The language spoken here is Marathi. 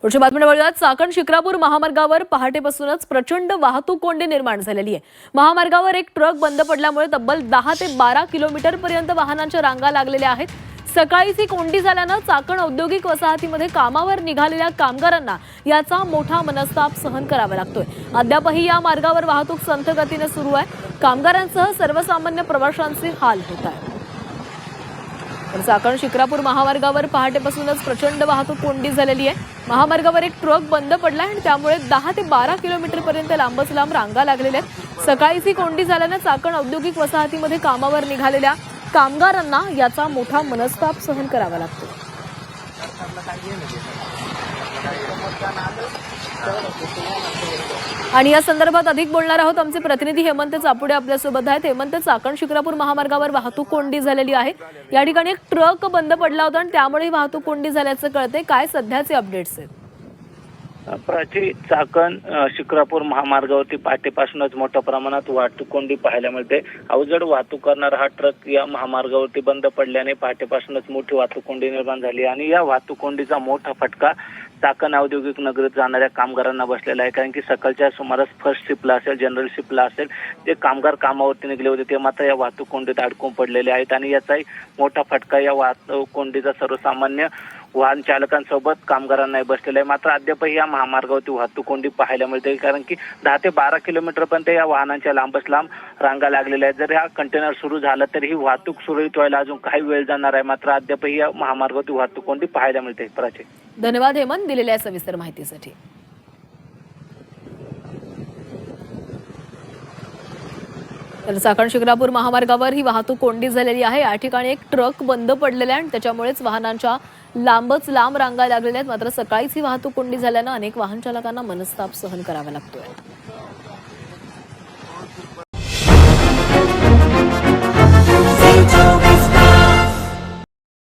पुढच्या बातमीकडे वळूयात. चाकण शिक्रापूर महामार्गावर पहाटेपासूनच प्रचंड वाहतूक कोंडी निर्माण झालेली आहे. महामार्गावर एक ट्रक बंद पडल्यामुळे तब्बल 10 ते 12 किलोमीटर पर्यंत वाहनांच्या रांगा लागलेल्या आहेत. सकाळीच ही कोंडी झाल्यानं चाकण औद्योगिक वसाहतीमध्ये कामावर निघालेल्या कामगारांना याचा मोठा मनस्ताप सहन करावा लागतोय. अद्यापही या मार्गावर वाहतूक संथ गतीने सुरू आहे. कामगारांसह सर्वसामान्य प्रवाशांचे हाल होत आहेत. चाकण शिक्रापूर महामार्गावर पहाटेपासूनच प्रचंड वाहतूक कोंडी झालेली आहे. महामार्गावर एक ट्रक बंद पडला आणि त्यामुळे 10 ते 12 किलोमीटर पर्यंत लांबच लांब रांगा लागलेल्या आहेत. सकाळीच ही कोंडी झाल्यानं चाकण औद्योगिक वसाहतीमध्ये कामावर निघालेल्या कामगारांना याचा मोठा मनस्ताप सहन करावा लागतो. आणि या संदर्भात अधिक बोलणार आहोत. आमचे प्रतिनिधी हेमंत चापुडे आपल्यासोबत आहेत. हेमंत, चाकण शिक्रापूर महामार्गावर वाहतूक कोंडी झालेली आहे. या ठिकाणी एक ट्रक बंद पडला होता आणि त्यामुळे वाहतूक कोंडी झाल्याचं कळते. काय सध्याचे अपडेट्स आहेत? प्राची, चाकण शिक्रापूर महामार्गावरती पहाटेपासूनच मोठ्या प्रमाणात वाहतूक कोंडी पाहायला मिळते. अवजड वाहतूक करणारा हा ट्रक या महामार्गावरती बंद पडल्याने पहाटेपासूनच मोठी वाहतूक कोंडी निर्माण झाली आणि या वाहतूक कोंडीचा मोठा फटका चाकण औद्योगिक नगरीत जाणाऱ्या कामगारांना बसलेला आहे. कारण की सकाळच्या सुमारास फर्स्ट शिफ्टला असेल, जनरल शिफ्टला असेल, जे कामगार कामावरती निघले होते ते मात्र या वाहतूक कोंडीत अडकून पडलेले आहेत आणि याचाही मोठा फटका या वाहतूक कोंडीचा सर्वसामान्य वाहन चालकांसोबत कामगारांनाही बसलेला आहे. मात्र अद्यापही या महामार्गावरती वाहतूक कोंडी पाहायला मिळते. कारण की 10 ते 12 किलोमीटर पर्यंत या वाहनांच्या लांबच लांब रांगा लागलेल्या आहेत. जर हा कंटेनर सुरू झाला तर ही वाहतूक सुरळीत व्हायला अजून काही वेळ जाणार आहे. मात्र अद्यापही या महामार्गावरती वाहतूक कोंडी पाहायला मिळते. प्राची, धन्यवाद हेमंत दिलेल्या सविस्तर माहितीसाठी. तर चाकण शिक्रापूर महामार्गावर ही वाहतूक कोंडी झालेली आहे. या ठिकाणी एक ट्रक बंद पडलेला आहे आणि त्याच्यामुळेच वाहनांच्या लांबच लांब रांगा लागलेल्या आहेत. मात्र सकाळीच ही वाहतूक कोंडी झाल्यानं अनेक वाहन चालकांना मनस्ताप सहन करावा लागतोय.